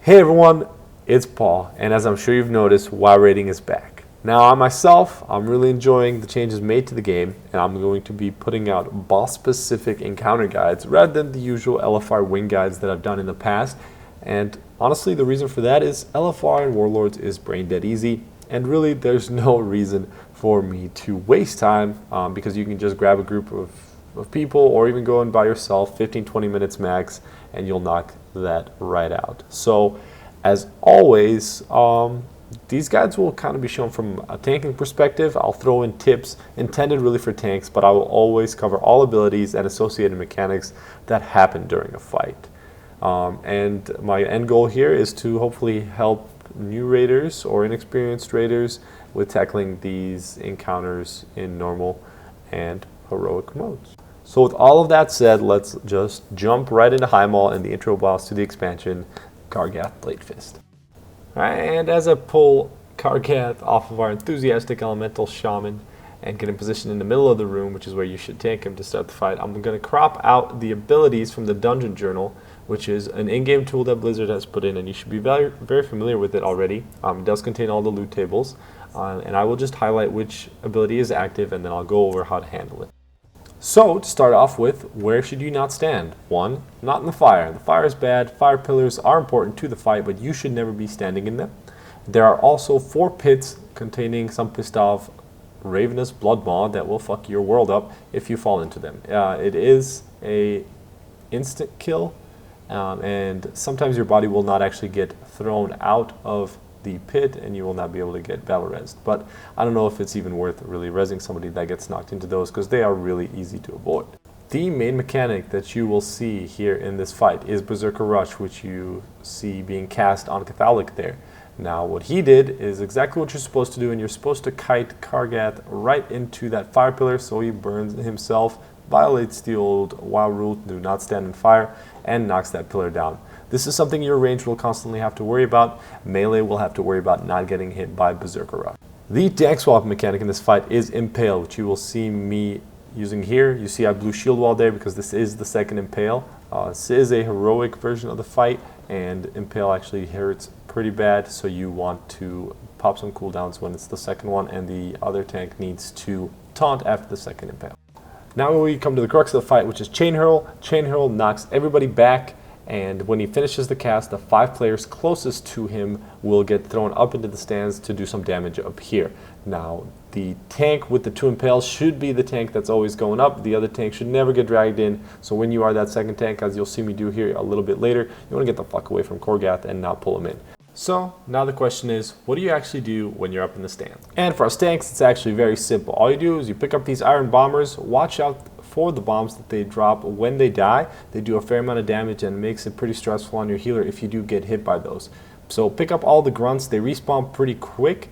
Hey everyone, it's Paul, and as I'm sure you've noticed, Y rating is back. Now I myself, I'm really enjoying the changes made to the game, and I'm going to be putting out boss-specific encounter guides rather than the usual LFR wing guides that I've done in the past. And honestly, the reason for that is LFR and Warlords is brain dead easy, and really there's no reason for me to waste time because you can just grab a group of people or even go in by yourself, 15-20 minutes max, and you'll knock that right out. So as always, these guides will kind of be shown from a tanking perspective. I'll throw in tips intended really for tanks, but I will always cover all abilities and associated mechanics that happen during a fight. And my end goal here is to hopefully help new raiders or inexperienced raiders with tackling these encounters in normal and heroic modes. So with all of that said, let's just jump right into Highmaul and the intro boss to the expansion, Kargath Bladefist. And as I pull Kargath off of our enthusiastic elemental shaman and get in position in the middle of the room, which is where you should tank him to start the fight, I'm going to crop out the abilities from the Dungeon Journal, which is an in-game tool that Blizzard has put in, and you should be very, very familiar with it already. It does contain all the loot tables, and I will just highlight which ability is active, and then I'll go over how to handle it. So, to start off with, where should you not stand? 1. Not in the fire. The fire is bad. Fire pillars are important to the fight, but you should never be standing in them. There are also 4 pits containing some pissed off ravenous blood maw that will fuck your world up if you fall into them. It is a instant kill, and sometimes your body will not actually get thrown out of the pit and you will not be able to get battle resed. But I don't know if it's even worth really resing somebody that gets knocked into those because they are really easy to avoid. The main mechanic that you will see here in this fight is Berserker Rush, which you see being cast on Catholic there. Now what he did is exactly what you're supposed to do, and you're supposed to kite Kargath right into that fire pillar so he burns himself, violates the old WoW rule, do not stand in fire, and knocks that pillar down. This is something your range will constantly have to worry about. Melee will have to worry about not getting hit by Berserker Rush. The tank swap mechanic in this fight is Impale, which you will see me using here. You see I blew shield wall there because this is the second Impale. This is a heroic version of the fight, and Impale actually hurts pretty bad, so you want to pop some cooldowns when it's the second one, and the other tank needs to taunt after the second Impale. Now we come to the crux of the fight, which is Chain Hurl. Chain Hurl knocks everybody back, and when he finishes the cast, the 5 players closest to him will get thrown up into the stands to do some damage up here. Now, the tank with the 2 impales should be the tank that's always going up. The other tank should never get dragged in. So when you are that second tank, as you'll see me do here a little bit later, you want to get the fuck away from Kargath and not pull him in. So now the question is, what do you actually do when you're up in the stands? And for us tanks, it's actually very simple. All you do is you pick up these iron bombers, watch out for the bombs that they drop when they die. They do a fair amount of damage and makes it pretty stressful on your healer if you do get hit by those. So pick up all the grunts. They respawn pretty quick,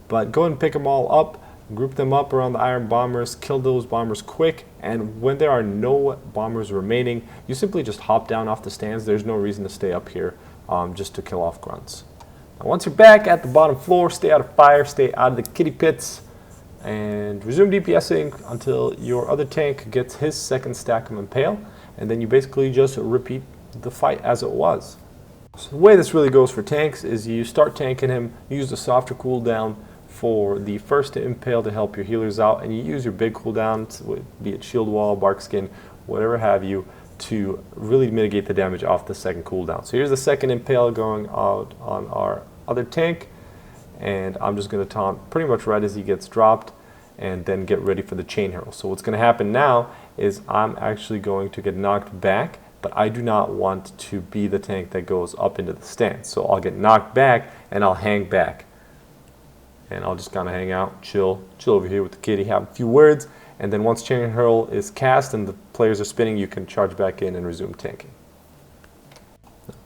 but go ahead and pick them all up, group them up around the iron bombers, kill those bombers quick, and when there are no bombers remaining, you simply just hop down off the stands. There's no reason to stay up here just to kill off grunts. Now, once you're back at the bottom floor, stay out of fire, stay out of the kitty pits, and resume DPSing until your other tank gets his second stack of Impale, and then you basically just repeat the fight as it was. So the way this really goes for tanks is you start tanking him, use the softer cooldown for the first Impale to help your healers out, and you use your big cooldown, be it shield wall, bark skin, whatever have you, to really mitigate the damage off the second cooldown. So here's the second Impale going out on our other tank, and I'm just going to taunt pretty much right as he gets dropped and then get ready for the Chain Hurl. So what's going to happen now is I'm actually going to get knocked back, but I do not want to be the tank that goes up into the stance. So I'll get knocked back and I'll hang back. And I'll just kind of hang out, chill over here with the kitty, have a few words, and then once Chain Hurl is cast and the players are spinning, you can charge back in and resume tanking.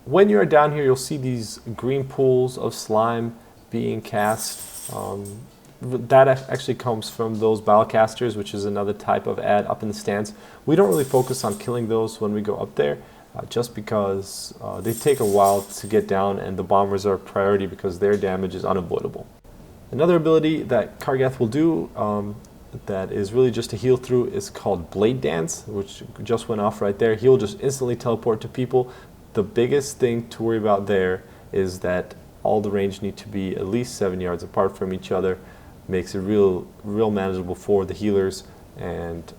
When you're down here, you'll see these green pools of slime being cast. That actually comes from those Battlecasters, which is another type of ad up in the stands. We don't really focus on killing those when we go up there, just because they take a while to get down, and the bombers are a priority because their damage is unavoidable. Another ability that Kargath will do that is really just a heal through is called Blade Dance, which just went off right there. He'll just instantly teleport to people. The biggest thing to worry about there is that all the range need to be at least 7 yards apart from each other. Makes it real manageable for the healers and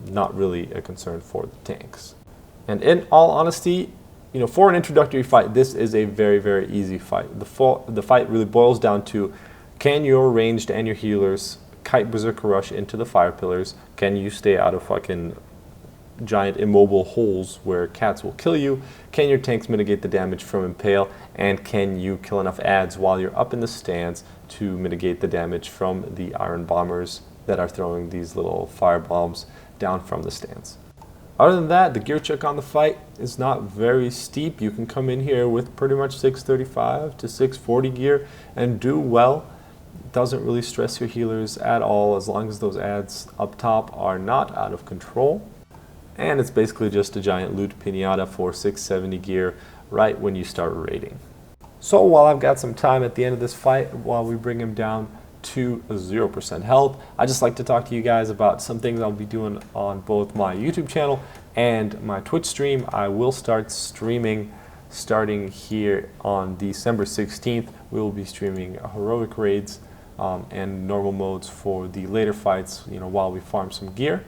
not really a concern for the tanks. And in all honesty, you know, for an introductory fight, this is a very easy fight. The fight really boils down to, can your ranged and your healers kite Berserker Rush into the fire pillars? Can you stay out of fucking giant immobile holes where cats will kill you? Can your tanks mitigate the damage from Impale? And can you kill enough adds while you're up in the stands to mitigate the damage from the Iron Bombers that are throwing these little fire bombs down from the stands? Other than that, the gear check on the fight is not very steep. You can come in here with pretty much 635 to 640 gear and do well. It doesn't really stress your healers at all as long as those adds up top are not out of control. And it's basically just a giant loot pinata for 670 gear right when you start raiding. So while I've got some time at the end of this fight, while we bring him down to 0% health, I just like to talk to you guys about some things I'll be doing on both my YouTube channel and my Twitch stream. I will start streaming starting here on December 16th. We will be streaming heroic raids and normal modes for the later fights, you know, while we farm some gear.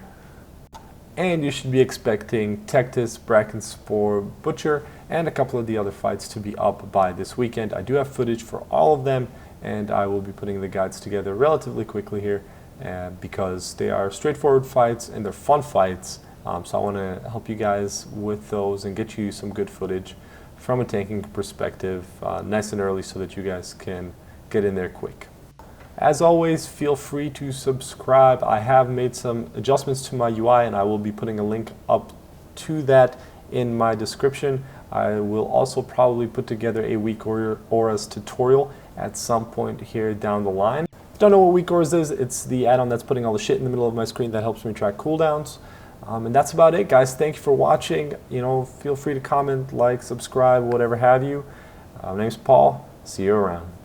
And you should be expecting Tectus, Brackenspore, Butcher, and a couple of the other fights to be up by this weekend. I do have footage for all of them, and I will be putting the guides together relatively quickly here because they are straightforward fights and they're fun fights. So I want to help you guys with those and get you some good footage from a tanking perspective nice and early so that you guys can get in there quick. As always, feel free to subscribe. I have made some adjustments to my UI and I will be putting a link up to that in my description. I will also probably put together a Weak Auras tutorial at some point here down the line. If you don't know what Weak Auras is, it's the add-on that's putting all the shit in the middle of my screen that helps me track cooldowns. And that's about it, guys. Thank you for watching. You know, feel free to comment, like, subscribe, whatever have you. My name's Paul. See you around.